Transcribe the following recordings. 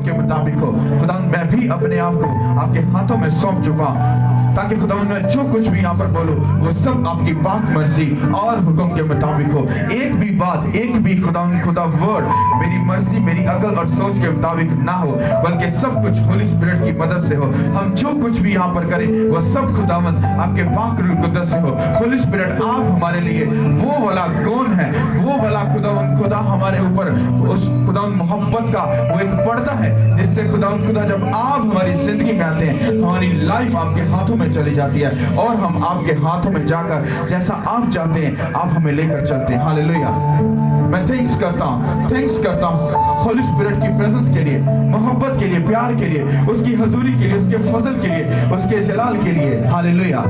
के मुताबिक हो। खुदा मैं भी अपने आप को आपके हाथों में सौंप चुका हूं, ताकि खुदा मैं जो कुछ भी यहाँ पर बोलूं वो सब आपकी पाक मर्जी और हुक्म के मुताबिक हो। एक भी बात, एक भी खुदा वर्ड मेरी मर्जी, मेरी अकल और सोच के मुताबिक ना हो, बल्कि सब कुछ होली स्पिरिट की मदद से हो। हम जो कुछ भी यहाँ पर करें वो सब खुदावंद आपके पाक रूह कुद्दस से हो। होली स्पिरिट आप हमारे लिए वो वाला कौन है, वो वाला खुदा हमारे ऊपर उस खुदा मोहब्बत का वो एक पर्दा है, जिससे खुदा जब आप हमारी जिंदगी में आते हैं हमारी लाइफ आपके हाथों में चली जाती है और हम आपके हाथों में जाकर जैसा आप चाहते हैं आप हमें लेकर चलते हैं। हालेलुया। मैं थैंक्स करता हूँ होली स्पिरिट की प्रेजेंस के लिए, मोहब्बत के लिए, प्यार के लिए, उसकी हजूरी के लिए, उसके फजल के लिए, उसके जलाल के लिए। Hallelujah.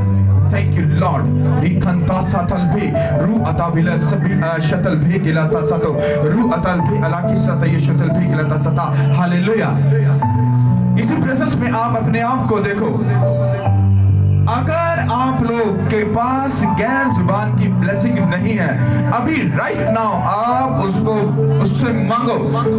Thank you Lord. Rikanta satal bhi ru atabila sabi shatal bhi kilata sato ru atal bhi alaki sata ye shatal bhi kilata sata. Hallelujah. इसी प्रेजेंस में आप अपने आप को देखो। अगर आप लोग के पास गैर जुबान की ब्लेसिंग नहीं है, अभी राइट नाउ आप उससे मांगो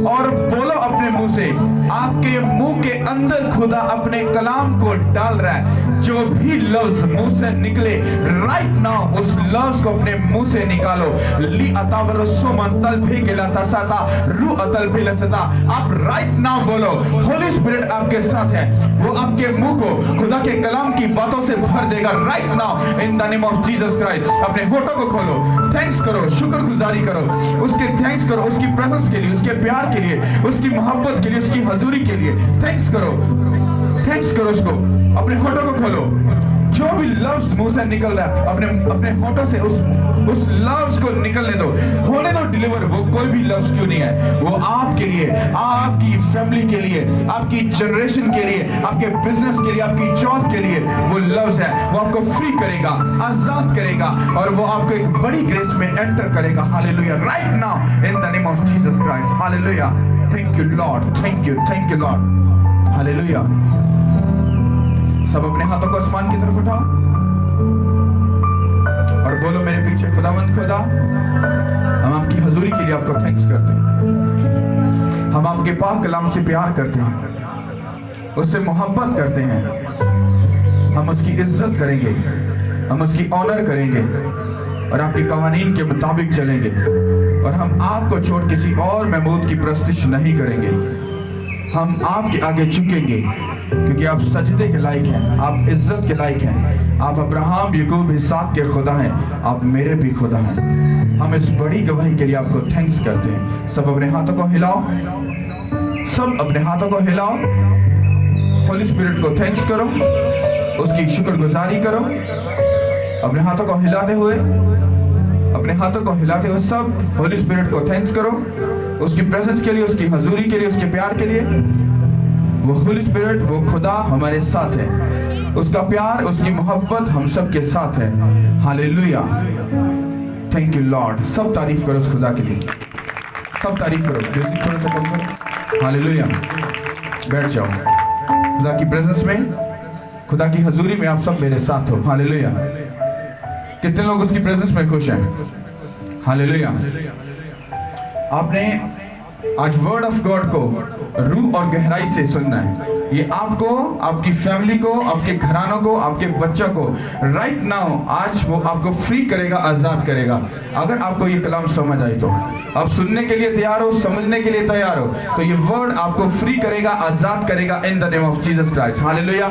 और बोलो अपने मुंह से। आपके मुंह के अंदर खुदा अपने कलाम को डाल रहा है। जो भी लफ्ज मुंह से निकले राइट नाउ उस लफ्ज को अपने मुंह से निकालो। ली अतावरो सुमंतल भी गिलाता साता रू अतल भी लसता। आप राइट नाउ बोलो। होली स्पिरिट आपके साथ है, वो आपके मुंह को खुदा के कलाम की बातों से भर देगा right now in the name of Jesus Christ. अपने होठों को खोलो, थैंक्स करो, शुक्रगुजारी करो, उसके थैंक्स करो, उसकी प्रेजेंस के लिए, उसके प्यार के लिए, उसकी मोहब्बत के लिए, उसकी हजूरी के लिए थैंक्स करो, थैंक्स करो उसको। अपने होठों को खोलो। जो भी लफ्ज मुंह से निकल रहा है अपने होठों से उस लफ्ज को निकलने दो, होने दो डिलीवर। वो कोई भी लफ्ज क्यों नहीं है, वो आपके लिए, आपकी फैमिली के लिए, आपकी जनरेशन के लिए, आपके बिजनेस के लिए, आपकी जॉब के लिए वो लफ्ज है। वो आपको फ्री करेगा, आजाद करेगा और वो आपको एक बड़ी ग्रेस में एंटर करेगा। Hallelujah. Right now in the name of Jesus Christ. Hallelujah. Thank you Lord, thank you Lord. Hallelujah. सब अपने हाथों को आसमान की तरफ उठाओ और बोलो मेरे पीछे, खुदावंद खुदा, हम आपकी हजूरी के लिए आपको थैंक्स करते हैं। हम आपके पाक कलाम से प्यार करते हैं, उससे मोहब्बत करते हैं। हम उसकी इज्जत करेंगे, हम उसकी ऑनर करेंगे और आपके कवानीन के मुताबिक चलेंगे और हम आपको छोड़ किसी और महबूद की प्रस्तिश नहीं करेंगे। हम आपके आगे झुकेंगे क्योंकि आप सजदे के लायक हैं, आप इज्जत के लायक हैं। आप अब्राहम, याकूब, इसहाक के खुदा हैं, आप मेरे भी खुदा हैं। हम इस बड़ी गवाही के लिए आपको थैंक्स करते हैं। सब अपने हाथों को हिलाओ, सब अपने हाथों को हिलाओ। होली स्पिरिट को थैंक्स करो, उसकी शुक्रगुजारी करो। अपने हाथों को हिलाते हुए, अपने हाथों को हिलाते हुए सब होली स्पिरिट को थैंक्स करो, उसकी प्रेजेंस के लिए, उसकी हजूरी के लिए, उसके प्यार के लिए। वो होली स्पिरिट, वो खुदा हमारे साथ है, उसका प्यार, उसकी मोहब्बत हम सब के साथ है। हालेलुया। Thank you Lord. सब तारीफ करो उस खुदा के लिए, सब तारीफ करो। म्यूजिक थोड़ा सा कम करो। हालेलुया। बैठ जाओ खुदा की प्रेजेंस में, खुदा की हजूरी में आप सब मेरे साथ हो। हालेलुया। कितने लोग उसकी प्रेजेंस में खुश हैं? हालेलुया। आपने आज वर्ड ऑफ गॉड को रूह और गहराई से सुनना है। ये आपको, आपकी फैमिली को, आपके घरानों को, आपके बच्चों को राइट नाउ आज वो आपको फ्री करेगा, आजाद करेगा। अगर आपको ये कलाम समझ आए तो आप सुनने के लिए तैयार हो, समझने के लिए तैयार हो, तो ये वर्ड आपको फ्री करेगा, आजाद करेगा in the name of Jesus Christ. Hallelujah.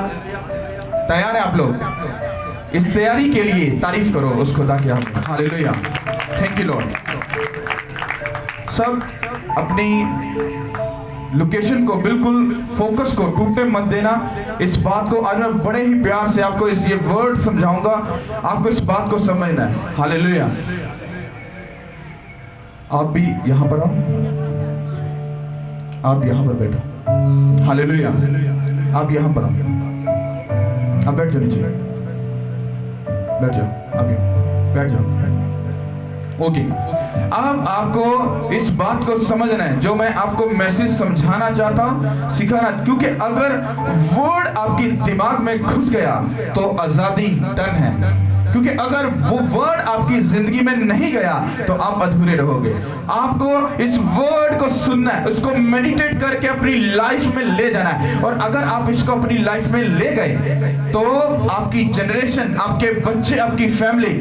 तैयार है आप लोग? इस तैयारी के लिए तारीफ करो उस खुदा की। हालेलुया। Thank you Lord. सब अपनी लोकेशन को बिल्कुल, फोकस को टूटने मत देना। इस बात को आज मैं बड़े ही प्यार से आपको ये वर्ड समझाऊंगा, आपको इस बात को समझना है। हालेलुया। आप भी यहां पर आओ, आप यहां पर बैठो। हालेलुया। आप यहां पर आओ, आप बैठ जाओ, नीचे बैठ जाओ, आप बैठ जाओ। ओके। अब आपको इस बात को समझना है जो मैं आपको मैसेज समझाना चाहता हूं, सिखाना, क्योंकि अगर वर्ड आपके दिमाग में घुस गया तो आजादी डन है। क्योंकि अगर वो वर्ड आपकी जिंदगी में नहीं गया तो आप अधूरे रहोगे। आपको इस वर्ड को सुनना है, उसको मेडिटेट करके अपनी लाइफ में ले जाना है। और अगर आप इसको अपनी लाइफ में ले गए तो आपकी जनरेशन, आपके बच्चे, आपकी फैमिली,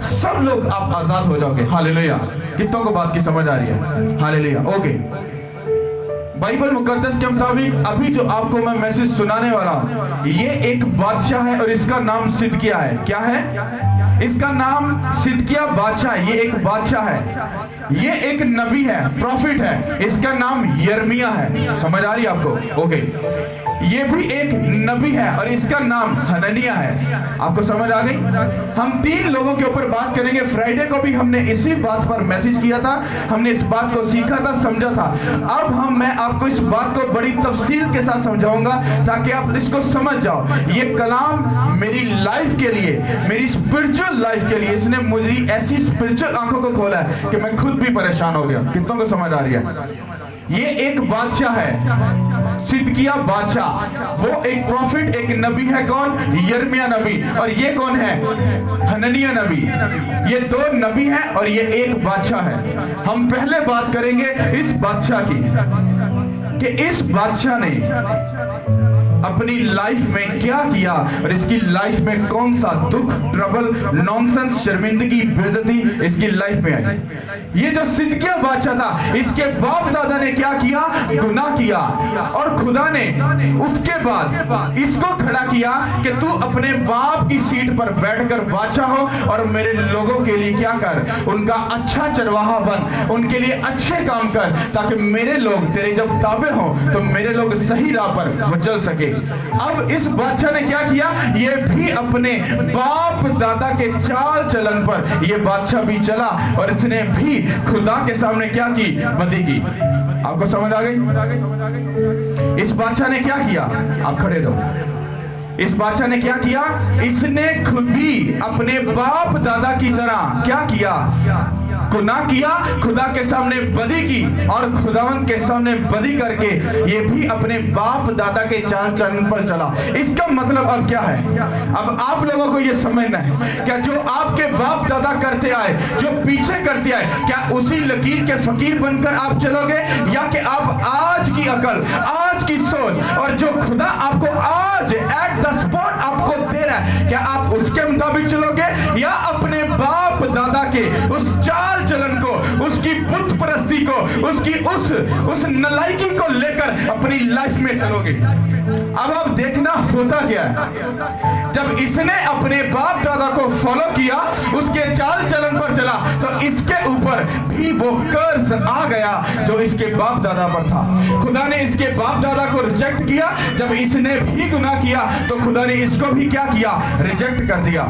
सब लोग आप आजाद हो जाओगे। हालेलुया। कितनों को बात की समझ आ रही है? हालेलुया। ओके, बाइबल मुकद्दस के मुताबिक अभी जो आपको मैं मैसेज सुनाने वाला हूं, ये एक बादशाह है और इसका नाम सिदकिय्याह है। क्या है? इसका नाम सिदकिय्याह बादशाह है। ये एक बादशाह है, ये एक नबी है, प्रॉफिट है। इसका नाम यिर्मयाह है। समझ आ रही है आपको? ओके, ये भी एक नबी है और इसका नाम हननियाह है। आपको समझ आ गई? हम 3 लोगों के ऊपर बात करेंगे। फ्राइडे को भी हमने इसी बात पर मैसेज किया था, हमने इस बात को सीखा था, समझा था। अब मैं आपको इस बात को बड़ी तफसील के साथ समझाऊंगा ताकि आप इसको समझ जाओ। ये कलाम मेरी लाइफ के लिए, मेरी स्पिरिचुअल लाइफ के लिए, इसने मुझे ऐसी स्पिरिचुअल आंखों को खोला है कि मैं खुद भी परेशान हो गया। कितनों को समझ आ रही है? ये एक बादशाह है, सिदकिय्याह बादशाह। वो एक प्रॉफिट, एक नबी है। कौन? यिर्मयाह नबी। और ये कौन है? हननियाह नबी। ये 2 नबी हैं और ये एक बादशाह है। हम पहले बात करेंगे इस बादशाह की कि इस बादशाह ने अपनी लाइफ में क्या किया और इसकी लाइफ में कौन सा दुख, ट्रबल, नॉनसेंस, शर्मिंदगी, बेइज्जती इसकी लाइफ में आई। ये जो सिदकिय्याह बादशाह था, इसके बाप दादा ने क्या किया? गुनाह किया। और खुदा ने उसके बाद इसको खड़ा किया कि तू अपने बाप की सीट पर बैठकर बादशाह हो और मेरे लोगों के लिए क्या कर, उनका अच्छा चरवाहा बन, उनके लिए अच्छे काम कर, ताकि मेरे लोग तेरे जब ताबे हों तो मेरे लोग सही राह पर वो चल सके। अब इस बादशाह ने क्या किया? ये भी अपने बाप दादा के चाल चलन पर ये बादशाह भी चला और इसने भी खुदा के सामने क्या की? बदी की। आपको समझ आ गई? इस बादशाह ने क्या किया? आप खड़े रहो। इस बादशाह ने क्या किया? इसने खुद भी अपने बाप दादा की तरह क्या किया? गुनाह किया, खुदा के सामने बदी की और खुदावन के सामने बदी करके ये भी अपने बाप दादा के चाल चलन पर चला। इसका मतलब अब क्या है? अब आप लोगों को ये समझना है, क्या जो आपके बाप दादा करते आए, जो पीछे करते आए, क्या उसी लकीर के फकीर बनकर आप चलोगे, या कि आप आज की अकल, आज की सोच और जो खुदा आपको आज एट द स्पॉट आपको दे रहा है, क्या आप उसके मुताबिक चलोगे या अपने बाप दादा के उस चाल चलन को, उसकी बुत परस्ती को, उसकी उस नलायकी को लेकर अपनी लाइफ में चलोगे? अब आप देखना होता क्या है। जब इसने अपने बाप दादा को फॉलो किया, उसके चाल चलन पर चला, तो इसके ऊपर भी वो कर्ज आ गया जो इसके बाप दादा पर था। खुदा ने इसके बाप दादा को रिजेक्ट किया। जब इसने भी गुनाह किया तो खुदा ने इसको भी क्या किया? रिजेक्ट कर दिया।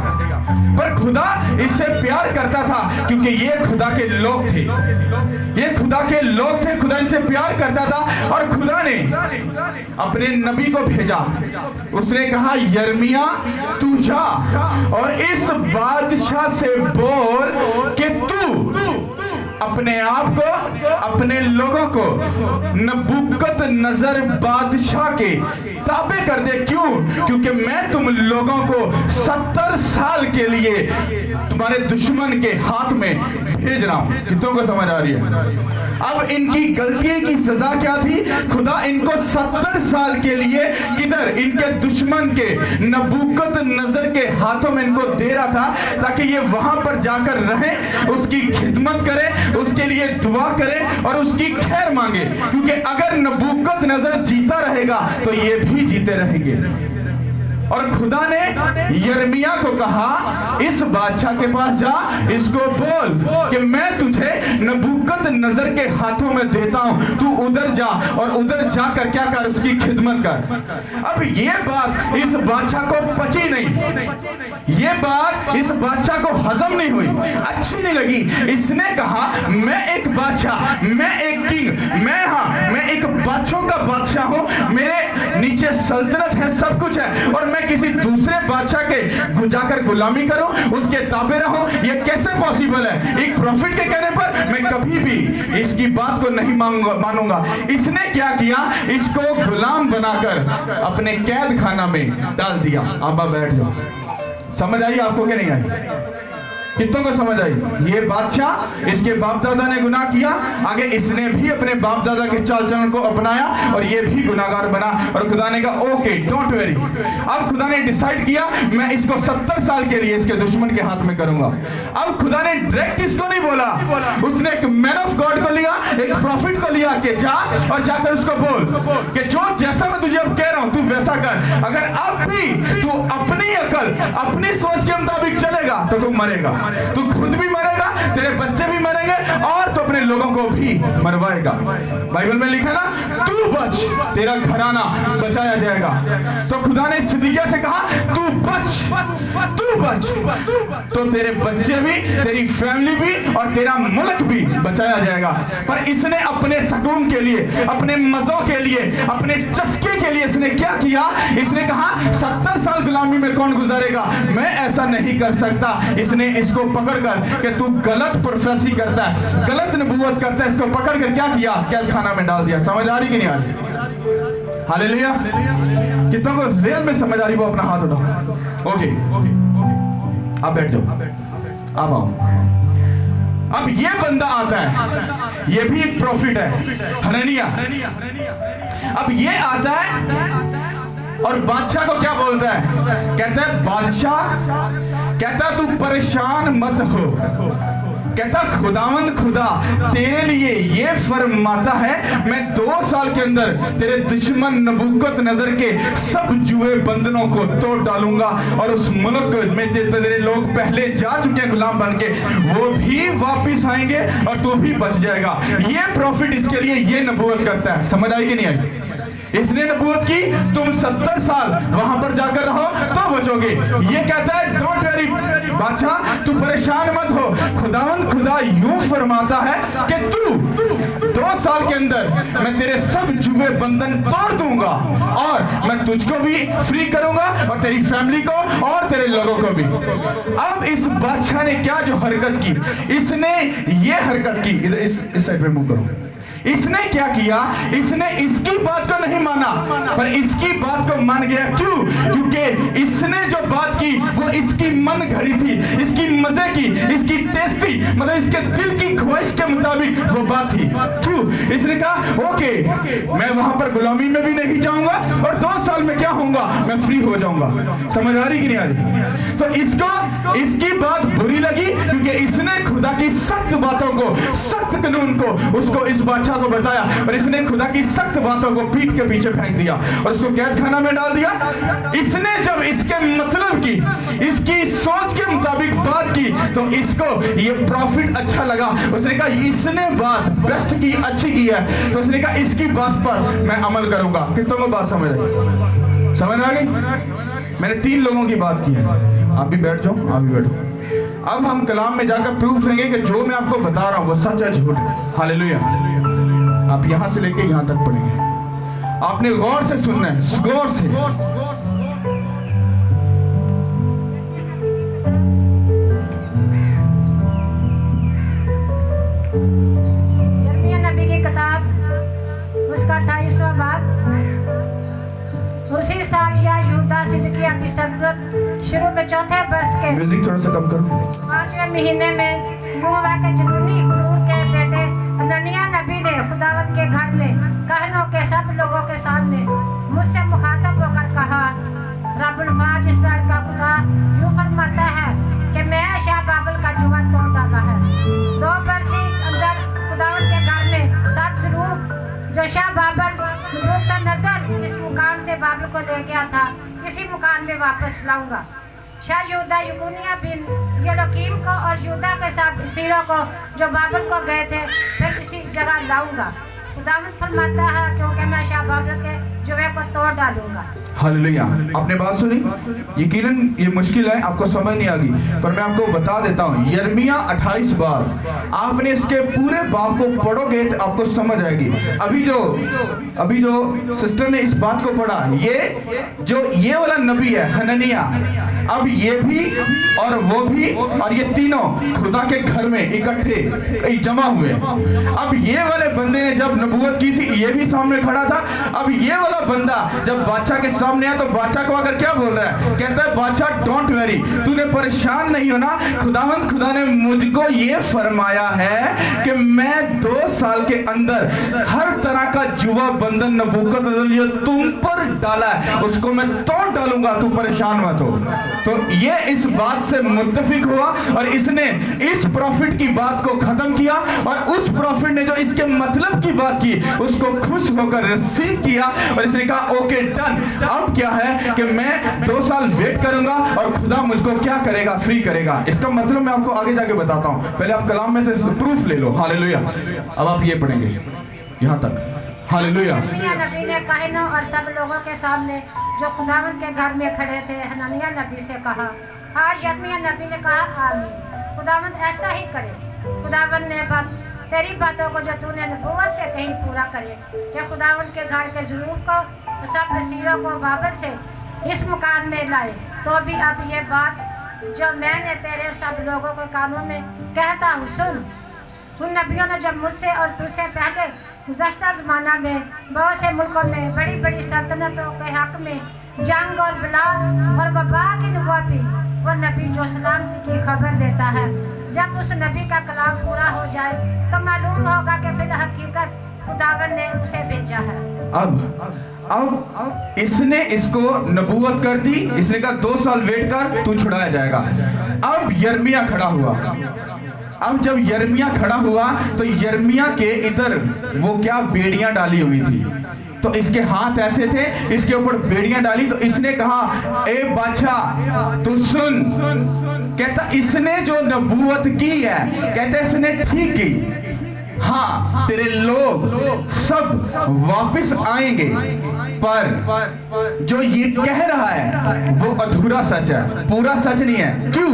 पर खुदा इससे प्यार करता था क्योंकि ये खुदा के लोग थे, ये खुदा के लोग थे। खुदा इनसे प्यार करता था और खुदा ने अपने नबी को भेजा। उसने कहा, यिर्मयाह तू जा और इस बादशाह से बोल कि तू अपने आप को, अपने लोगों को नबूकदनेस्सर बादशाह के ताबे कर दे। क्यों? क्योंकि मैं तुम लोगों को 70 साल के लिए तुम्हारे दुश्मन के हाथ में भेज रहा हूं। कितनों को समझ आ रही है? अब इनकी गलती की सजा क्या थी? खुदा इनको 70 साल के लिए किधर? इनके दुश्मन के नबूकदनेस्सर के हाथों में इनको दे रहा था ताकि ये वहां पर जाकर रहें, उसकी खिदमत करें, उसके लिए दुआ करें और उसकी खैर मांगे। क्योंकि अगर नबूकदनेस्सर जीता रहेगा तो ये भी जीते रहेंगे। और खुदा ने यिर्मयाह को कहा, इस बादशाह के पास जा, इसको बोल कि मैं तुझे नबूकदनेस्सर के हाथों में देता हूं, तू उधर जा और उधर जाकर क्या कर? उसकी खिदमत कर। अब ये बात इस बादशाह को पची नहीं, ये बात इस बादशाह को हजम नहीं हुई, अच्छी नहीं लगी। इसने कहा, मैं एक बादशाह, मैं एक किंग, मैं एक बादशाहों का बादशाह हूं, मेरे नीचे सल्तनत है, सब कुछ है, और मैं किसी दूसरे बादशाह के जाकर गुलामी करूं, उसके ताबे रहूं? ये कैसे पॉसिबल है? एक प्रॉफिट के कहने पर मैं कभी भी इसकी बात को नहीं मानूंगा। इसने क्या किया? इसको गुलाम बनाकर अपने कैद खाना में डाल दिया। अब बैठ जाओ, समझ आई आपको कि नहीं आई? कितनों को समझ आई? ये बादशाह, इसके बाप दादा ने गुनाह किया, आगे इसने भी अपने बाप दादा के चाल चलन को अपनाया और ये भी गुनाहगार बना। और खुदा ने कहा ओके डोंट वेरी। अब खुदा ने डिसाइड किया मैं इसको 70 साल के लिए इसके दुश्मन के हाथ में करूंगा। अब खुदा ने डायरेक्ट इसको नहीं बोला, उसने एक मैन ऑफ गॉड को लिया, एक प्रॉफिट को लिया कि जा और जाकर उसको बोल कि जो जैसा मैं तुझे अब कह रहा हूं तू वैसा कर। अगर अब भी तू अपनी अकल, अपनी सोच के मुताबिक चलेगा तो तू मरेगा, तू खुद भी मरेगा, तेरे बच्चे भी मरेंगे और तो अपने लोगों को भी मरवाएगा। बाइबल में लिखा ना तू बच, तेरा घराना बचाया जाएगा। तो खुदा ने सिदकिय्याह से कहा तू बच, तू बच, तो तेरे बच्चे भी, तेरी फैमिली भी और तेरा मुल्क भी बचाया जाएगा। पर इसने अपने सुकून के लिए, अपने मजों के लिए, अपने चस्के के लिए इसने क्या किया? इसने कहा 70 साल गुलामी में कौन गुजारेगा, मैं ऐसा नहीं कर सकता। इसने इसको पकड़कर कि तू गलत प्रोफेसी करता है, गलत नबूवत करता है, इसको पकड़कर क्या किया? कैद खाना में डाल दिया। समझ आ रही कि नहीं आ रही? हालेलुया। कितनों को रियल में समझ आ रही वो अपना हाथ उठाओ। ओके आप बैठ जाओ, अब आओ। अब ये बंदा आता है, ये भी एक प्रॉफिट है, हननिया। अब ये आता है और बादशाह को क्या बोलता है? कहता है बादशाह, कहता तू परेशान मत हो, कहता खुदावंद खुदा तेरे लिए ये फरमाता है मैं 2 साल के अंदर तेरे दुश्मन नबूकदनेस्सर के सब जुए बंधनों को तोड़ डालूंगा और उस मुल्क में तेरे लोग पहले जा चुके हैं गुलाम बन के, वो भी वापिस आएंगे और तू भी बच जाएगा। ये प्रॉफिट इसके लिए ये नबूवत करता है। समझ आई कि नहीं आई? इसने नबूवत की तुम 70 साल वहां पर जाकर रहो तो बचोगे। ये कहता है डोंट वेरी बादशाह, तू परेशान मत हो, खुदावंद खुदा यूं फरमाता है कि तू 2 साल के अंदर मैं तेरे सब जुए बंधन तोड़ दूंगा और मैं तुझको भी फ्री करूंगा और तेरी फैमिली को और तेरे लोगों को भी। अब इस बादशाह ने क्या जो हरकत की, इसने ये हरकत की, इधर इस साइड पे मुंह करो। इसने क्या किया? इसने इसकी बात को नहीं माना पर इसकी बात को मान गया। क्यों? क्योंकि इसने जो बात की वो इसकी मन घड़ी थी, इसकी मजे की, इसकी टेस्टी, मतलब इसके दिल की ख्वाहिश के मुताबिक वो बात थी। क्यों? इसने कहा ओके मैं वहां पर गुलामी में भी नहीं जाऊंगा और 2 साल में क्या होऊंगा, मैं फ्री हो जाऊंगा। समझ आ रही कि नहीं आ रही? तो इसको इसकी बात बुरी लगी क्योंकि इसने खुदा की सख्त बातों को, सख्त कानून को उसको इस बादशाह को बताया और इसने खुदा की सख्त बातों को पीठ के पीछे फेंक दिया और उसको कैद खाना में डाल दिया। इसने जब इसके मतलब की, इसकी सोच के मुताबिक बात की तो इसको ये प्रॉफिट अच्छा लगा। उसने कहा इसने बात बेस्ट की, अच्छी की है, तो उसने कहा इसकी बात पर मैं अमल करूंगा। कितनों को बात समझ आई? समझ आ गई? मैंने 3 लोगों की बात की है। आप भी बैठ जाओ, आप भी बैठो। अब हम कलाम में जाकर प्रूफ करेंगे कि जो मैं आपको बता रहा हूं वो सच है झूठ है। हालेलुया। आप यहां से लेके यहां तक पढ़ेंगे, आपने गौर से सुनना है, गौर से। यिर्मयाह नबी की किताब उसका 28वां बाब। उसी साल यहूदा सिदकिय्याह की सल्तनत शुरू में 4थे वर्ष के म्यूजिक थोड़ा सा कम करो। 5वें महीने में यहोवा के जुनूनी हुरूर के बेटे हननियाह नबी ने खुदावंद के घर में कहनों के सब लोगों के सामने मुझसे मुखातब होकर कहा, रब्बुल इस्राएल का खुदा यूं फरमाता है कि मैं शाह बाबल का जुआ तोड़ डाला है। 2 वर्ष के अंदर खुदावंद के घर में सब जरूर जो शाह बाबल नबूकदनेस्सर इस मुकाम से बाबल को ले गया था, इसी मुकाम में वापस लाऊंगा। शाह यहूदा यकुनिया बिन योआकीम को और यहूदा के सब सीरों को जो बाबल को गए थे फिर इसी जगह लाऊंगा। खुदावंद फरमाता है क्योंकि मैं शाह बाबल के जुए को तोड़ डालूंगा। हालेलुया। आपने बात सुनी? यकीनन ये मुश्किल है, आपको समझ नहीं आगी, पर मैं आपको बता देता हूँ। यिर्मयाह 28 बार आपने इसके पूरे बाब को पढ़ोगे तो आपको समझ आएगी। अभी जो सिस्टर ने इस बात को पढ़ा, ये वाला नबी है हननियाह, अब ये भी और वो भी और ये तीनों खुदा के घर में इकट्ठे जमा हुए। अब ये वाले बंदे ने जब नबूवत की थी ये भी सामने खड़ा था। अब ये वाला बंदा बंदा जब बादशाह के सामने आया तो बादशाह को आकर क्या बोल रहा है, कहता है बादशाह डोंट वेरी, तूने परेशान नहीं होना, खुदा ने मुझको ये फरमाया है कि मैं 2 साल के अंदर हर तरह का जुआ बंधन नबूकतनेस्सर तुम पर डाला है उसको मैं तोड़ डालूंगा, तू परेशान मत हो। तो ये इस बात से मुत्तफिक हुआ और इसने इस प्रॉफिट की बात को खत्म किया और उस प्रॉफिट ने जो इसके मतलब की बात की उसको खुश होकर रिसीव किया और इसने कहा ओके डन, अब क्या है कि मैं 2 साल वेट करूंगा और खुदा मुझको क्या करेगा, फ्री करेगा। इसका मतलब मैं आपको आगे जाके बताता हूं, पहले आप कलाम में से प्रूफ ले लो। हालेलुया। अब आप ये पढ़ेंगे यहां तक। हालेलुया। नबी ने काहिनों और सब लोगों के सामने जो खुदावंद के घर में खड़े थे हननिया नबी से कहा। आज यिर्मयाह नबी ने कहा आमीन, खुदावंद ऐसा ही करे। खुदावंद ने तेरी बातों को जो तूने नबूवत से कहीं पूरा करे कि खुदावंद के घर के ज़ुरूफ को सब असीरों को बाबल से इस मुकाम में लाए। तो भी अब ये बात जो मैंने तेरे सब लोगों के कानों में कहता हूँ सुन। उन नबियों ने जो मुझसे और तुझसे पहले गुज़श्ता ज़माना में बहुत से मुल्कों में बड़ी बड़ी सल्तनतों के हक में जंग और बला और वबा की नबूवत, वो नबी जो सलामती की खबर देता है, जब उस नबी का कलाम पूरा हो जाए तो मालूम होगा कि फिर हकीकत खुदावन ने उसे भेजा है। अब इसने इसको नबूवत कर दी, इसने कहा 2 साल वेट कर, तू छुड़ाया जाएगा। अब यिर्मयाह खड़ा हुआ। अब जब यिर्मयाह खड़ा हुआ तो यिर्मयाह के इधर वो क्या बेड़ियां डाली हुई थी, तो इसके हाथ ऐसे थे, इसके ऊपर बेड़ियां डाली। तो इसने कहा ए बादशाह तू सुन, कहता इसने जो नबूवत की है, कहते इसने ठीक की, हाँ तेरे लोग सब वापस आएंगे, पर जो ये कह रहा है वो अधूरा सच है, पूरा सच नहीं है। क्यों?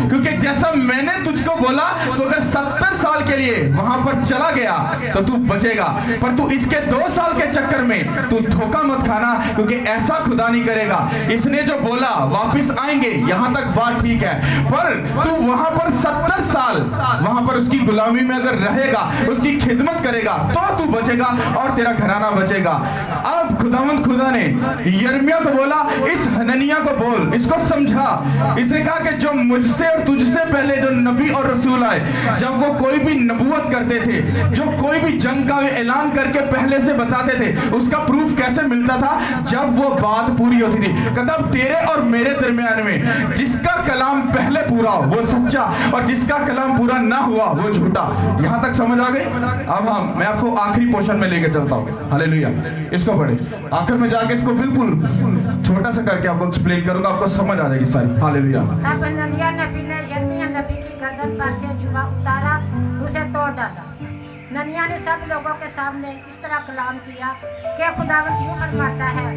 क्योंकि जैसा मैंने तुझको बोला तो अगर 70 साल के लिए वहां पर चला गया तो तू बचेगा, पर तू इसके 2 साल के चक्कर में तू धोखा मत खाना, क्योंकि ऐसा खुदा नहीं करेगा। इसने जो बोला वापस आएंगे, यहां तक बात ठीक है, पर तू वहां पर 70 साल वहां पर उसकी गुलामी में अगर रहेगा, उसकी खिदमत करेगा तो तू बचेगा और तेरा घराना बचेगा। अब खुदा ने यिर्मयाह को बोला इस हननिया को बोल, इसको समझा। इसने कहा कि जो मुझसे और तुझसे पहले जो नबी और रसूल आए, जब वो कोई भी नबूवत करते थे, जो कोई भी जंग का ऐलान करके पहले से बताते थे, उसका प्रूफ कैसे मिलता था? जब वो बात पूरी होती थी। कहता तेरे और मेरे दरमियान में जिसका कलाम पहले पूरा हो वो सच्चा, और जिसका कलाम पूरा ना हुआ वो झूठा। यहां तक समझ आ गई? अब मैं आपको आखिरी पोर्शन में लेके चलता हूं। हालेलुया। इसको पढ़े, आखिर में जाके इसको बिल्कुल छोटा सा करके आपको एक्सप्लेन करूंगा, आपको समझ आ जाएगी सारी। हालेलुया। तब हननिया नबी ने यिर्मयाह नबी की गर्दन पर से जुआ उतारा, उसे तोड़ डाला। हननिया ने सब लोगों के सामने इस तरह कलाम किया कि खुदावंद यूं फरमाता है,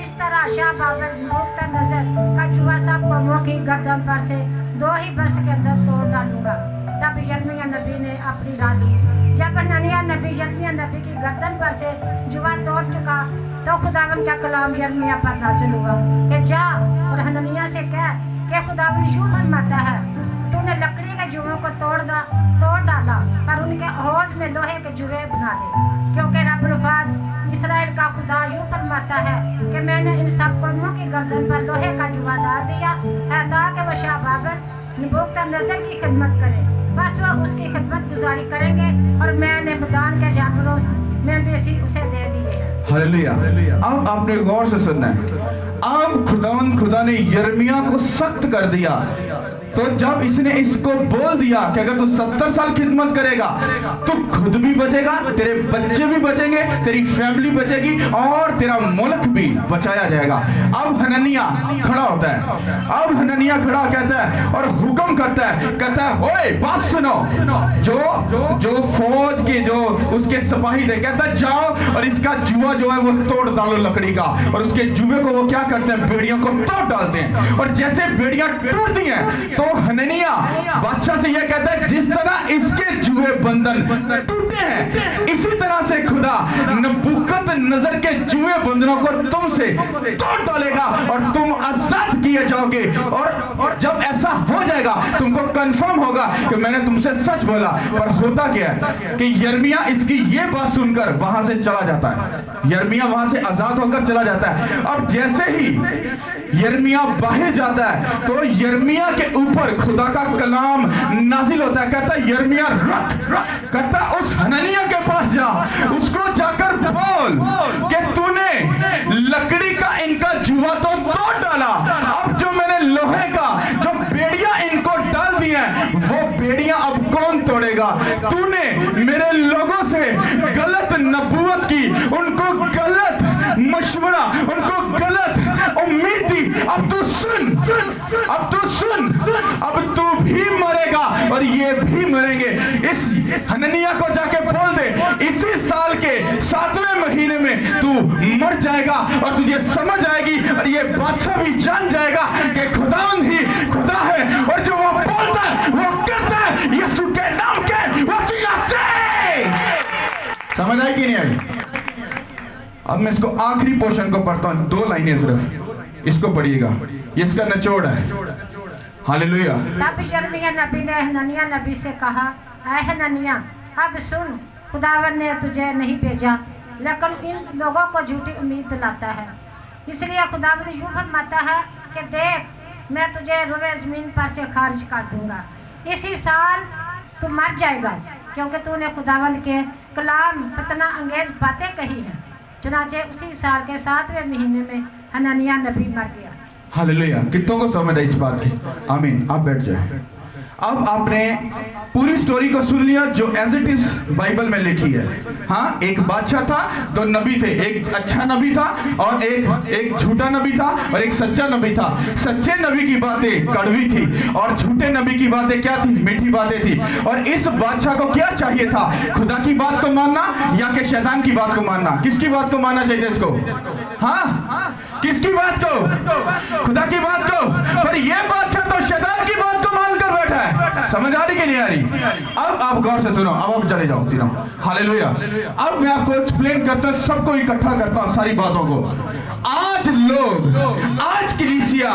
इस तरह शाह बाबर नबूकतनेस्सर का जुआ सब कौमों की गर्दन पर से 2 ही वर्ष के अंदर तोड़ डालूंगा। तब यिर्मयाह नबी ने अपनी राह ली। जब हननिया नबी यिर्मयाह नबी की गर्दन पर से जुआ तोड़ चुका तो खुदावंद का कलाम यिर्मयाह पर नाज़िल हुआ कि जा और हननिया से कह कि खुदावंद यूं फरमाता है, तूने लकड़ी के जुओं को तोड़ डाला, पर उनके हौज में लोहे के जुए बना दे, क्योंकि रब इस्राएल का खुदा यूं फरमाता है कि मैंने इन सब कौमों की गर्दन पर लोहे का जुआ डाल दिया है ताकि वो शाह बाबर नबूकतनेस्सर की खिदमत करे। बस वह उसकी खिदमत गुजारी करेंगे और मैंने मैदान के जानवरों में भी उसे दे दिए हैं। हालेलुया। अब आपने गौर से सुनना है। अब खुदा ने यिर्मयाह को सख्त कर दिया। तो जब इसने इसको बोल दिया कि अगर तू 70 साल खिदमत करेगा तो खुद भी बचेगा, तेरे बच्चे भी बचेंगे, तेरी फैमिली बचेगी और तेरा मुल्क भी बचाया जाएगा। अब हननिया खड़ा होता है। अब हननिया खड़ा कहता है और हुक्म करता है, कहता है ओए बात सुनो, जो फौज के जो उसके सिपाही थे, कहता है जाओ और इसका जुआ जो है वो तोड़ डालो लकड़ी का, और उसके जुए को वो क्या करते हैं, बेड़ियों को तोड़ डालते हैं। और जैसे बेड़ियां टूटती हैं तो हननिया बादशाह से यह कहता है जिस तरह इसके जुए बंधन टूटे हैं, इसी तरह से खुदा नबूकदनेस्सर के जुए बंधनों को तुमसे तोड़ डालेगा और तुम आजाद किए जाओगे। और जब ऐसा हो जाएगा तुमको कंफर्म होगा कि मैंने तुमसे सच बोला। पर होता क्या है कि यिर्मयाह इसकी ये बात सुनकर वहां से चला जाता है। यिर्मयाह वहां से आजाद होकर चला जाता है। अब जैसे ही यिर्मयाह बाहर जाता है तो यिर्मयाह के ऊपर खुदा का कलाम नाजिल होता है। कहता है यिर्मयाह रख, कहता उस हननिया के पास जा, उसको जाकर बोल कि तूने लकड़ी का इनका जुआ तो तोड़ डाला, अब जो मैंने लोहे का जो बेड़ियां इनको डाल दी हैं वो बेड़ियां अब कौन तोड़ेगा? तूने मेरे लोगों से गलत नबूवत की, उनको गलत मशवरा, उनको गलत उम्मीद दी। अब तू सुन, अब तू सुन, अब तू भी मरेगा और ये भी मरेंगे। इस हननिया को जाके बोल दे इसी साल के 7वें महीने में तू मर जाएगा और तुझे समझ आएगी और ये बादशाह भी जान जाएगा कि खुदावंद ही खुदा है और जो वो बोलता है वो करता है, यीशु के नाम के वसीला से। समझ आई कि नहीं आई? अब मैं इसको आखिरी पोर्शन को पढ़ता हूं, 2 लाइनें सिर्फ, इसको पढ़िएगा, ये इसका निचोड़ है। हालेलुया। तब यिर्मयाह नबी ने हननिया नबी से कहा, ऐ हननिया अब सुन, खुदावन ने तुझे नहीं भेजा लेकिन इन लोगों को झूठी उम्मीद दिलाता है। इसलिए खुदावन यूं फरमाता है कि देख मैं तुझे रुए ज़मीन पर से खारिज कर दूंगा, इसी साल तू मर जाएगा क्योंकि तूने खुदावन के कलाम फतना अंगेज बातें कही हैं। चुनाचे उसी साल के 7वें महीने में हननिया नबी मर गया। हालेलुया। कितनों को समझ है इस बात की? आमीन। आप बैठ जाए। अब आपने पूरी स्टोरी को सुन लिया जो एज इट इज बाइबल में लिखी है। हाँ, एक बादशाह था, 2 नबी थे, एक अच्छा नबी था और एक झूठा नबी था और एक सच्चा नबी था। सच्चे नबी की बातें कड़वी थी और झूठे नबी की बातें क्या थी? मीठी बातें थी। और इस बादशाह को क्या चाहिए था? खुदा की बात को मानना या कि शैतान की बात को मानना? किसकी बात को मानना चाहिए इसको? हाँ, किसकी बात को? खुदा की बात को। पर यह बादशाह तो शैतान की बात को मानकर बैठा है। समझ आ रही कि नहीं आ रही? अब आप गौर से सुनो, अब आप चले जाओ तीनों। हालेलुया। अब मैं आपको एक्सप्लेन करता हूं, सबको इकट्ठा करता हूं सारी बातों को। आज लोग, आज कलीसिया,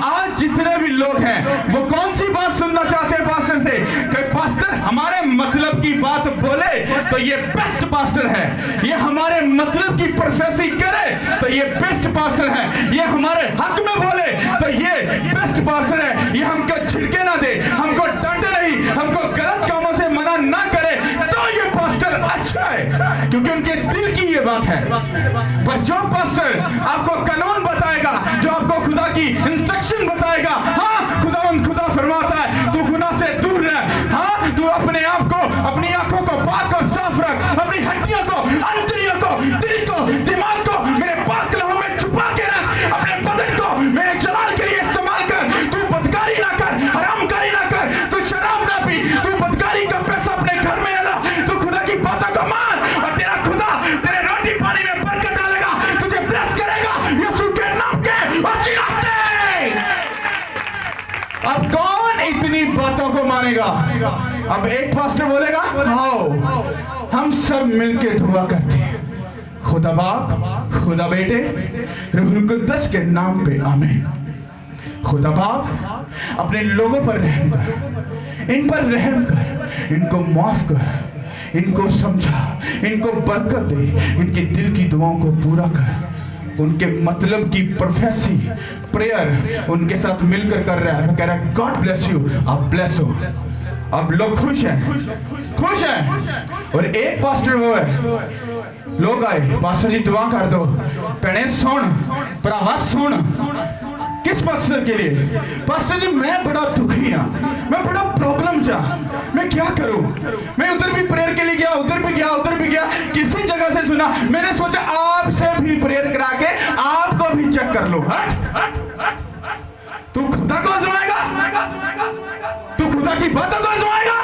आज जितने भी लोग हैं वो कौन सी बात सुनना चाहते हैं पास्टर से? कि पास्टर हमारे मतलब की बात बोले तो ये बेस्ट पास्टर है, ये हमारे मतलब की प्रोफेसी करे तो ये बेस्ट पास्टर है, ये हमारे हक में बोले तो ये बेस्ट पास्टर है, ये हमको छिड़के ना दे, हमको डांटे नहीं, हमको गलत कामों से मना ना करे तो ये पास्टर अच्छा है, क्योंकि उनके दिल की ये बात है। पर जो पास्टर आपको कानून बताएगा, जो आपको खुदा की इंस्ट्रक्शन बताएगा, हाँ खुदा फरमाता है तू गुनाह से दूर रह, हाँ तू अपने आप को, अपनी आंखों को पाक और साफ रख, अपनी हड्डियों को, अंतड़ियों को, दिल को, दिमाग को मेरे पाक कलमों में छुपा के रख, अपने बदन को मेरे जलाल के लिए इस्तेमाल कर। तू बदकारी ना कर, हरामकारी ना कर, तू शराब ना पी, तू बदकारी का पैसा अपने घर में ला, तू खुदा की बातों को मान और तेरा खुदा तेरे रोटी पानी में बरकत डालेगा, तुझे ब्लेस करेगा यीशु के नाम के वसीला से। अब कौन इतनी बातों को मानेगा? अब एक पास्टर बोलेगा आओ हम सब मिलके दुआ करते हैं, खुदा बाप, खुदा बेटे, रूहुल कुद्दस के नाम पे आमीन। खुदा बाप अपने लोगों पर रहम कर, इन पर रहम कर, इनको माफ कर, इनको समझा, इनको बरकत दे, इनके दिल की दुआओं को पूरा कर, उनके मतलब की प्रोफेसी प्रेयर उनके साथ मिलकर कर रहा है, कह रहा है गॉड ब्लेस यू, आप ब्लेस हो। अब लोग खुश हैं, खुश हैं। और एक पास्टर वो है, लोग आए पास्टर जी दुआ कर दो, पहने सुन प्रवास सुन, किस मकसद के लिए? पास्टर जी मैं बड़ा दुखी हूं, मैं बड़ा प्रॉब्लम जा, मैं क्या करूं? मैं उधर भी प्रेयर के लिए गया, उधर भी गया, उधर भी गया, किसी जगह से सुना, मैंने सोचा आपसे भी प्रेयर करा के आपको भी चेक कर लो। तू खुदा को आजमाएगा, तू खुदा की बातों को आजमाएगा।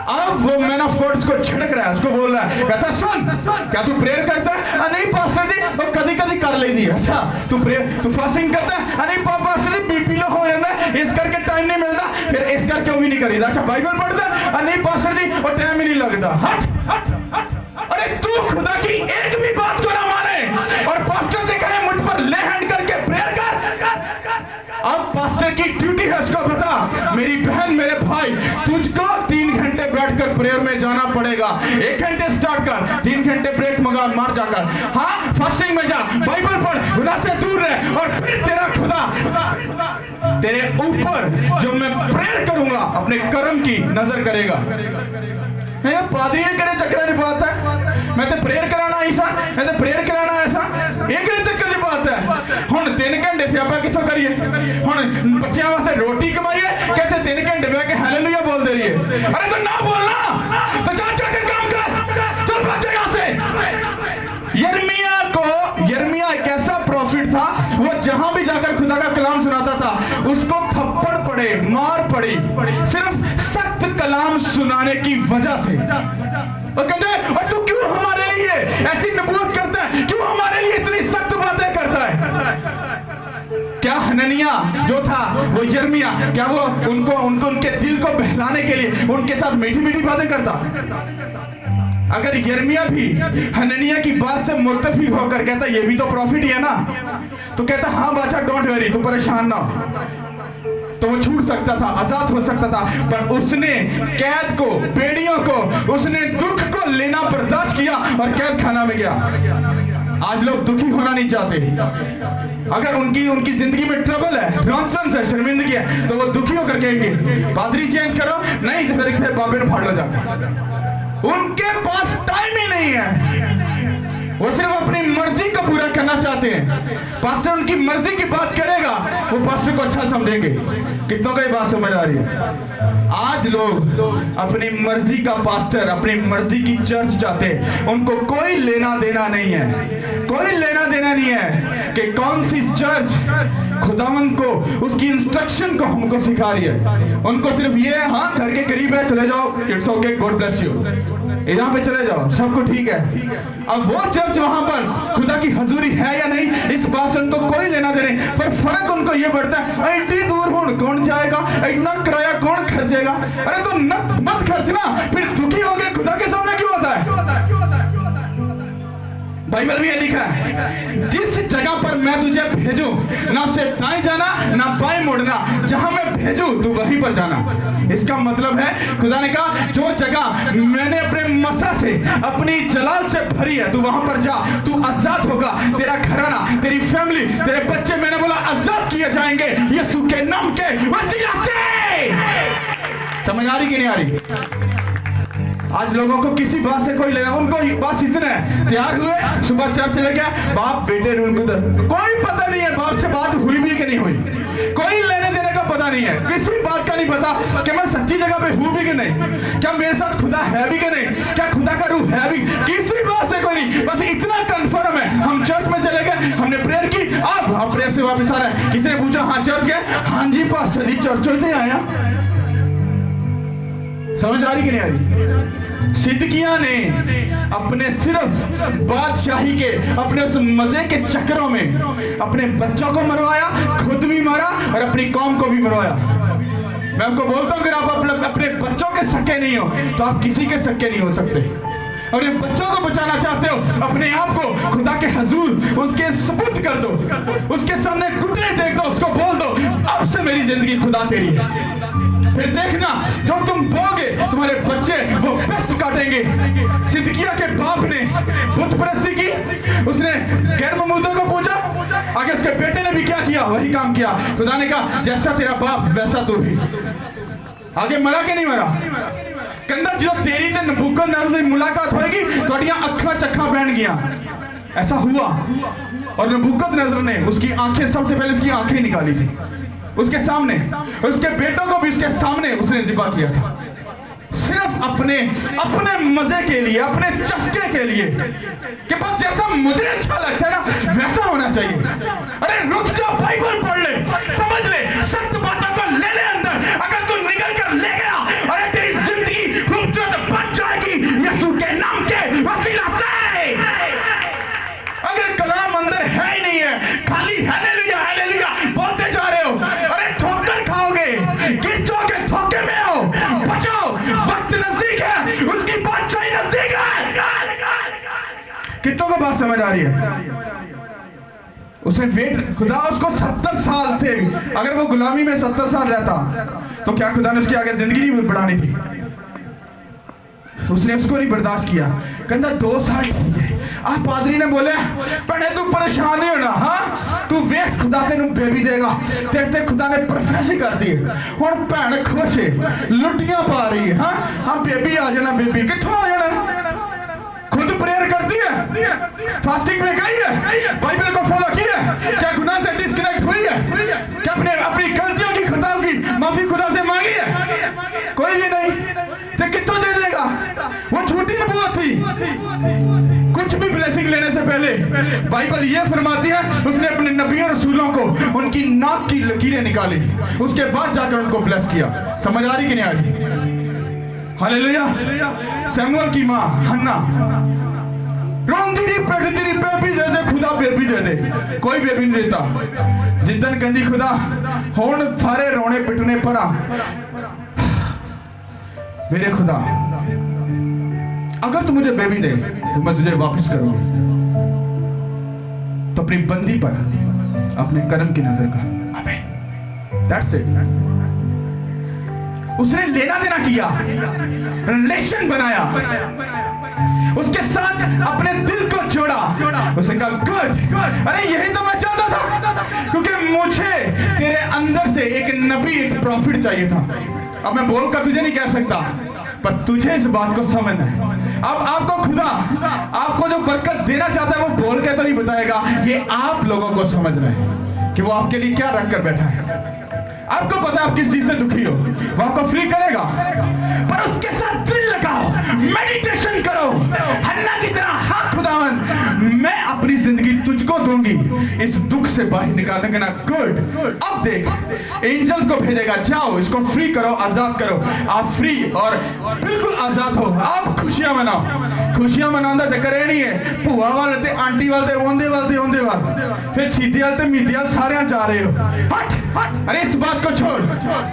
अब वो मैन ऑफ गॉड को छिड़क रहा है, उसको बोल रहा है, कहता सुन क्या तू प्रेयर करता है? नहीं पास्टर जी, वो कभी कभी कर लेती है। अच्छा तू प्रेयर, तू फास्टिंग करता है? नहीं पापा पास्टर बीपी लो हो जाता है, इस करके टाइम नहीं मिलता, फिर इस करके वो भी नहीं करीदा। अच्छा बाइबल पढ़ता और नहीं पास्टर जी और टाइम ही नहीं लगता। हट हट हट। अरे तू खुदा की एक भी बात को ना माने और पास्टर से कहे मुझ पर ले हैंड करके प्रेयर कर। अब पास्टर की ड्यूटी है, उसको बता मेरी बहन मेरे भाई, तुझको 3 घंटे बैठकर प्रेयर में जाना पड़ेगा। 1 घंटे स्टार्ट कर, 3 घंटे ब्रेक मगा मार जाकर, हाँ फास्टिंग में जा, बाइबल पढ़, गुनाह से दूर रह, और फिर तेरा खुदा तेरे ऊपर जो मैं प्रेयर करूंगा अपने कर्म की नजर करेगा। पादरी ने करे चक्कर नहीं पाता है, मैं तो प्रेयर कराना ऐसा, मैं तो प्रेयर कराना ऐसा, एक चक्कर नहीं पाता है। हुन 3 घंटे से आप कितों करिए, हुन बच्चों वास्ते रोटी कमाइए, कहते 3 घंटे बैठ के हालेलुया बोल दे रही है। अरे तो ना बोलना तो जा जाकर काम कर, चल भाग यहाँ से। यिर्मयाह एक ऐसा प्रॉफिट था, वो जहां भी जाकर खुदा का कलाम सुनाता था उसको थप्पड़ पड़े, मार पड़ी, सिर्फ सख्त कलाम सुनाने की वजह से। और कहते हैं तू क्यों हमारे लिए ऐसी नबूवत करता है, क्यों हमारे लिए इतनी सख्त बातें करता है। क्या हननियाह जो था वो यिर्मयाह, क्या वो उनको उनके दिल को बहलाने के लिए उनके साथ मीठी मीठी बातें करता? अगर यिर्मयाह भी हननियाह की बात से मुत्तफिक होकर कहता ये भी तो प्रॉफिट ही है ना, तो कहता हाँ बादशाह डोंट वरी, तू परेशान ना, तो वो छूट सकता था, आजाद हो सकता था। पर उसने कैद को, बेड़ियों को, उसने दुख को लेना बर्दाश्त किया और कैद खाना में गया। आज लोग दुखी होना नहीं चाहते, अगर उनकी जिंदगी में ट्रबल है, नॉनसेंस है, शर्मिंदगी है, तो वो दुखी होकर कहेंगे पादरी चेंज करो, नहीं तो फिर बाबे ने फाड़ लो जाकर। उनके पास टाइम ही नहीं है, वो सिर्फ अपनी मर्जी को पूरा करना चाहते हैं। पास्टर उनकी मर्जी की बात करेगा, वो पास्टर को अच्छा समझेंगे। कितनों को ये बात समझ आ रही है? आज लोग अपनी मर्जी का पास्टर, अपनी मर्जी की चर्च चाहते हैं, उनको कोई लेना देना नहीं है, कोई लेना देना नहीं है कि कौन सी चर्च खुदावंद को, उसकी इंस्ट्रक्शन को हमको सिखा रही है। उनको सिर्फ ये, हाँ घर के करीब है चले जाओ, it's okay, God bless you, यहाँ पे चले जाओ, सब कुछ ठीक है। अब वो चर्च वहां पर खुदा की हजूरी है या नहीं, इस बात से उनको कोई लेना देना, पर फर्क उनको ये पड़ता है इतनी दूर कौन जाएगा, इतना किराया कौन खर्चेगा। अरे तो मत खर्चना, फिर दुखी हो गए खुदा के सामने क्यों होता है? बाइबल में ये लिखा है जिस जगह पर मैं तुझे भेजूं, ना उससे दाएं जाना ना बाएं मुड़ना, जहां मैं भेजूं तू वहीं पर जाना। इसका मतलब है खुदा ने कहा जो जगह मैंने अपने मसा से, अपनी जलाल से भरी है, तू वहां पर जा, तू आजाद होगा, तेरा घराना, तेरी फैमिली, तेरे बच्चे, मैंने बोला आजाद किए जाएंगे यीशु के नाम के वसीला से। समझ आ रही कि नहीं आ रही? आज लोगों को किसी बात से कोई लेना, उनको बस इतना है, तैयार हुए, सुबह चर्च चले गए, बाप बेटे रूम को कोई पता नहीं है बाप से बात हुई भी कि नहीं हुई, कोई लेने देने का पता नहीं है, किसी बात का नहीं पता कि मैं सच्ची जगह पे हूँ भी कि नहीं, क्या मेरे साथ खुदा है भी कि नहीं, क्या खुदा का रूह है भी, किसी बात से कोई नहीं, बस इतना कंफर्म है हम चर्च में चले गए, हमने प्रेयर की, अब प्रेयर से वापस आ रहे हैं। किसी ने पूछा हाँ चर्च गए, हाँ जी पास्टर जी चर्च ही आया। समझ आ रही कि नहीं आ रही? सिद्किय्याह ने अपने सिर्फ बादशाही के, अपने उस मजे के चक्करों में अपने बच्चों को मरवाया, खुद भी मारा और अपनी कौम को भी मरवाया। मैं आपको बोलता हूं अगर आप अपने बच्चों के सके नहीं हो तो आप किसी के सके नहीं हो सकते। अपने बच्चों को बचाना चाहते हो, अपने आप को खुदा के हजूर उसके सुपुर्द कर दो, उसके सामने घुटने टेक दो, उसको बोल दो अब से मेरी जिंदगी खुदा तेरी है। फिर देखना जो तुम बोगे तुम्हारे बच्चे वो बेस्ट काटेंगे। सिद्किय्याह के बाप ने बुत परस्ती की, उसने गैर ममूदों को पूजा, आगे उसके बेटे ने भी क्या किया, वही काम किया। खुदा ने कहा जैसा तेरा बाप वैसा तू भी। आगे मरा के नहीं मरा, कहता जो तेरी ते नबूकदनेस्सर की मुलाकात होगी थोड़ियां अखा चखा बहन गया। ऐसा हुआ और नबूकदनेस्सर ने उसकी आंखें, सबसे पहले उसकी आंखें निकाली थी उसके सामने, और उसके बेटों को भी उसके सामने उसने ज़िबा किया था, सिर्फ अपने मजे के लिए, अपने चस्के के लिए कि बस जैसा मुझे अच्छा लगता है ना वैसा होना चाहिए। अरे रुक जाओ, बाइबल पढ़ ले, समझ ले, सख्त बातों को ले ले अंदर। अगर तू निकल कर ले गया, अरे तेरी जिंदगी खूबसूरत बन जाएगी यीशु के नाम के वसीला से। अगर कलाम अंदर है ही नहीं है, खाली हालेलुया हालेलुया बोलते जा रहे हो, बात समझ आ रही है? उसने वेट, खुदा उसको 70 साल थे, अगर वो गुलामी में 70 साल रहता तो क्या खुदा ने उसकी आगे जिंदगी नहीं बढ़ानी थी? उसने उसको नहीं बर्दाश्त किया, कहता 2 साल ठीक है। आप पादरी ने बोले भैने तू परेशान नहीं होना, हाँ तू वेख खुदा तेन बेबी देगा, तेरे खुदा ने प्रोफेसी कर दी हुण भैन खुश है, लुटियां पा रही है, हाँ बेबी आ जाना, बेबी कित्थों आ जाना? खुद प्रेयर करती है, फास्टिंग में गई है, बाइबल को फॉलो की है, क्या गुनाह से डिस्कनेक्ट हुई है, क्या अपनी गलतियों की खताओं की माफी खुदा से मांगी है? कोई भी नहीं। तो कितना दे देगा? वो छोटी नबूवत थी। कुछ भी ब्लेसिंग लेने से पहले बाइबल ये फरमाती है उसने अपने नबियों रसूलों को उनकी नाक की लकीरें निकाली, उसके बाद जाकर उनको ब्लेस किया। समझ आ रही कि नहीं आ रही? हालेलुया। सैमुअल की माँ हन्ना रोंदी रही, पिटती रही, बेबी दे दे खुदा, बेबी दे दे, कोई बेबी नहीं देता। जिद्दन कहती खुदा हुण सारे रोने पिटने पर मेरे खुदा अगर तू मुझे बेबी दे तो मैं तुझे वापस करूंगी। तो अपनी बंदी पर अपने कर्म की नजर कर। आमीन। That's it. उसने लेना देना किया, रिलेशन बनाया, उसके साथ अपने दिल को जोड़ा। उसने कहा गुड, अरे यही तो मैं चाहता था, क्योंकि मुझे तेरे अंदर से एक नबी, एक प्रॉफिट चाहिए था। अब मैं बोलकर तुझे नहीं कह सकता, पर तुझे इस बात को समझना है। अब आपको खुदा आपको जो बरकत देना चाहता है वो बोल के तो नहीं बताएगा, ये आप लोगों को समझना है कि वो आपके लिए क्या रख कर बैठा है। आपको पता है आप किस चीज से दुखी हो, वो आपको फ्री करेगा, पर उसके साथ दिल लगाओ, मेडिटेशन करो हन्ना की तरह। हाँ खुदावन, मैं अपनी जिंदगी तुझको दूंगी इस दुख से बाहर निकालने के ना। गुड, अब देख एंजल्स को भेजेगा, जाओ इसको फ्री करो, आजाद करो। आप फ्री और बिल्कुल आजाद हो। आप खुशियां मनाओ। खुशियां मनाने का चक्कर नहीं है भूआ वाले ते आंटी वाले ओंदे वाले फिर छीदी वाले ते मीदी वाले सारे जा रहे हो। हट हट, अरे इस बात को छोड़।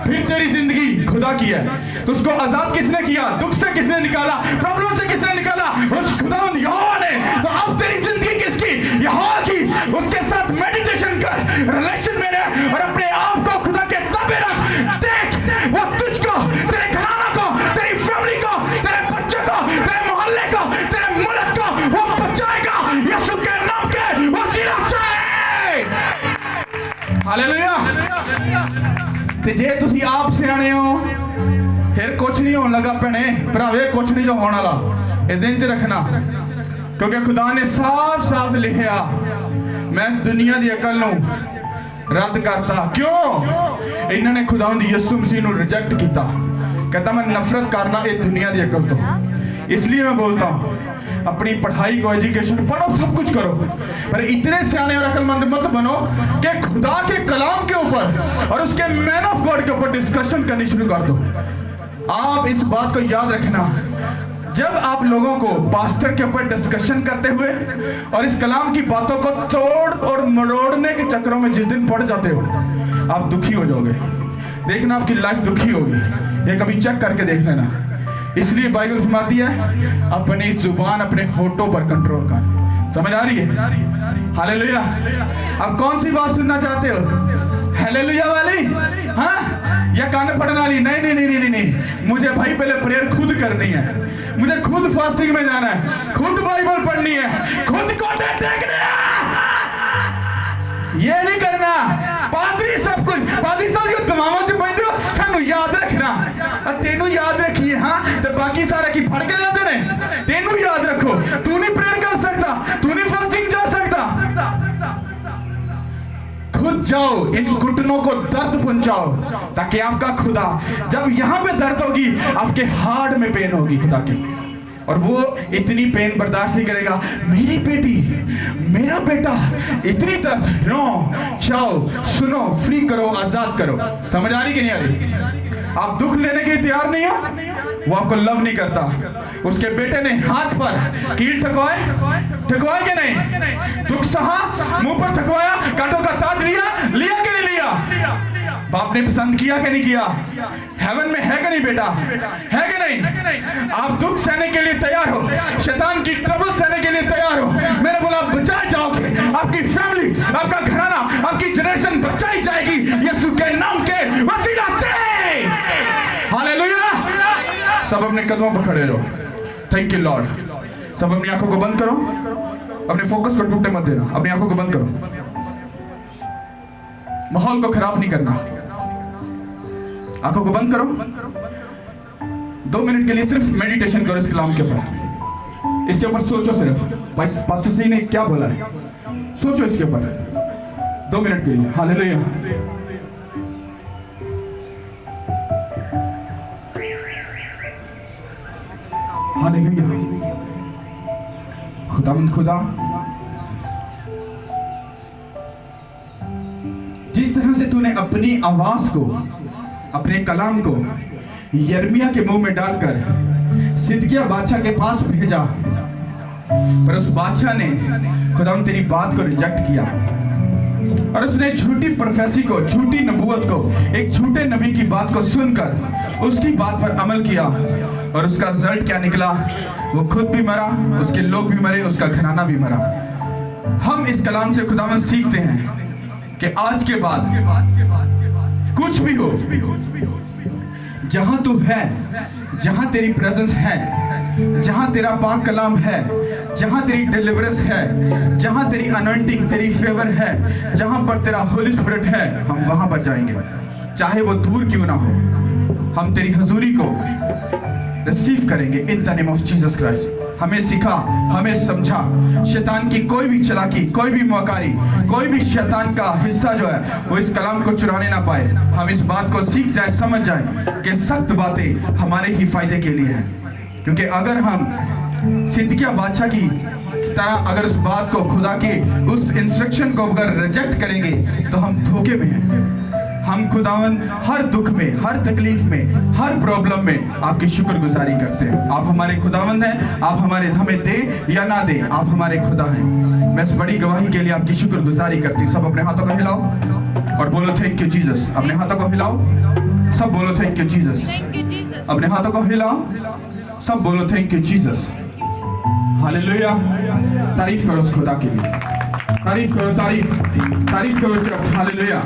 फिर तेरी जिंदगी खुदा की है, तो उसको आजाद किसने किया? दुख से किसने निकाला? प्रॉब्लम से किसने निकाला? उस खुदावंद यहोवा ने। तो अब तेरी जिंदगी किसकी? यहोवा की। उसके साथ मेडिटेशन कर, रिलेशन में रह और अपने आप को खुदा के ताबे रख। देख वो तुझको, तेरे घराना को, तेरी फैमिली को, तेरे बच्चों को, तेरे मोहल्ले को, तेरे मुल्क को वो बचाएगा यीशु के नाम के वसीला से। हालेलुया। ते जे तुसी आप सियाणे हो फिर कुछ नहीं होने लगा भैने भरावे, कुछ नहीं जो होने वाला। ये दिन च रखना, क्योंकि खुदा ने साफ साफ लिखिया मैं इस दुनिया की अकल नूं रद्द करता। क्यों? इन्होंने खुदावंद यीशु मसीह नूं रिजेक्ट किया। कहता मैं नफरत करना इस दुनिया की अकल तो। इसलिए मैं बोलता हूँ अपनी पढ़ाई को, एजुकेशन पढ़ो, सब कुछ करो, पर इतने सियाने और अकलमंद मत बनो कि खुदा के कलाम के ऊपर और उसके मैन ऑफ गॉड के ऊपर डिस्कशन करनी शुरू कर दो। आप इस बात को याद रखना, जब आप लोगों को पास्टर के ऊपर डिस्कशन करते हुए और इस कलाम की बातों को तोड़ और मरोड़ने के चक्करों में जिस दिन पड़ जाते हो, आप दुखी हो जाओगे। देखना आपकी लाइफ दुखी होगी, ये कभी चेक करके देख लेना। इसलिए बाइबल फरमाती है अपनी जुबान अपने होठों पर कंट्रोल कर। समझ आ रही है? हालेलुया। अब कौन सी बात सुनना चाहते हो? हालेलुया वाली, हाँ, या कान पढ़ने वाली? नहीं नहीं नहीं नहीं नहीं, मुझे भाई पहले प्रेयर खुद करनी है, मुझे खुद फास्टिंग में जाना है, खुद बाइबल पढ़नी है, खुद को देखना है। ये नहीं करना पादरी सब कुछ। पादरी साहब जो तमाम च पैंदे हो सानू याद रखना, तेनू याद रखिए। हाँ, तो बाकी सारे की फड़ के लेते ने, तेनू याद रखो। तू नहीं प्रेयर कर सकता, तू नहीं फास्टिंग जा सकता, खुद जाओ, इन घुटनों को दर्द पहुंचाओ, ताकि आपका खुदा जब यहां पे दर्द होगी आपके हार्ट में पेन होगी खुदा की, और वो इतनी पेन बर्दाश्त नहीं करेगा। मेरी बेटी, मेरा बेटा, इतनी दर्द नो। जाओ सुनो, फ्री करो, आजाद करो। समझ आ रही कि नहीं आ रही? आप दुख लेने के तैयार नहीं हो, वो आपको लव नहीं करता। उसके बेटे ने हाथ पर कील ठकवाए कि नहीं? दुख सहा, मुंह पर ठकवाया, कांटों का ताज लिया कि नहीं लिया? बाप आपने पसंद किया कि नहीं किया? हेवन में है कि नहीं बेटा? है कि नहीं? आप दुख सहने के लिए तैयार हो, शैतान की ट्रबल सहने के लिए तैयार हो। मैंने बोला आप बचाए जाओगे, आपकी फैमिली, आपका घराना, आपकी जनरेशन बचाई जाएगी यीशु के नाम के वसीला से। हालेलुया। सब अपने कदमों पर खड़े रहो। Thank you Lord. सब अपनी आंखों को बंद करो, अपने फोकस को टूटने मत देना। अपनी आंखों को बंद करो, माहौल को खराब नहीं करना। आंखों को बंद करो, 2 मिनट के लिए सिर्फ मेडिटेशन करो इस कलाम के ऊपर। इसके ऊपर सोचो सिर्फ, भाई पास्टर सिंह ने क्या बोला है, सोचो इसके ऊपर 2 मिनट के लिए। हालेलुया। हालेलुया। खुदा जिस तरह से तूने अपनी आवाज को, अपने कलाम को यिर्मयाह के मुंह में डालकर सिदकिय्याह बादशाह के पास भेजा, पर उस बादशाह ने खुदाम तेरी बात को रिजेक्ट किया और उसने झूठी प्रोफेसी को, झूठी नबूवत को, एक झूठे नबी की बात को सुनकर उसकी बात पर अमल किया और उसका रिजल्ट क्या निकला? वो खुद भी मरा, उसके लोग भी मरे, उसका घराना भी मरा। हम इस कलाम से खुदावन सीखते हैं कि आज के बाद कुछ भी हो, जहां तू है, जहां तेरी प्रेजेंस है, जहां तेरा पाक कलाम है, जहां तेरी डिलीवरेंस है, जहां तेरी अनॉइंटिंग, तेरी फेवर है, जहां पर तेरा होली स्पिरिट है, हम वहां पर जाएंगे। चाहे वो दूर क्यों ना हो, हम तेरी हजूरी को रिसीव करेंगे in the name of Jesus Christ. हमें सिखा, हमें समझा, शैतान की कोई भी चालाकी, कोई भी मौकारी, कोई भी शैतान का हिस्सा जो है वो इस कलाम को चुराने ना पाए। हम इस बात को सीख जाए, समझ जाए कि सख्त बातें हमारे ही फायदे के लिए हैं। क्योंकि अगर हम सिदकिय्याह बादशाह की तरह अगर उस बात को, खुदा के उस इंस्ट्रक्शन को अगर रिजेक्ट करेंगे तो हम धोखे में हैं। हम खुदावन हर दुख में, हर तकलीफ में, हर प्रॉब्लम में आपकी शुक्रगुजारी करते हैं। आप हमारे खुदावंद हैं, आप हमें दे या ना दे, आप हमारे खुदा हैं। मैं इस बड़ी गवाही के लिए आपकी शुक्रगुजारी करती हूँ। सब अपने हाथों को हिलाओ और बोलो थैंक यू जीसस। अपने हाथों को हिलाओ, सब बोलो थैंक यू जीसस। अपने हाथों को हिलाओ, सब बोलो थैंक यू जीसस। हालेलुया। तारीफ करो उस खुदा के लिए, तारीफ करो, तारीफ करो चर्च। हालेलुया।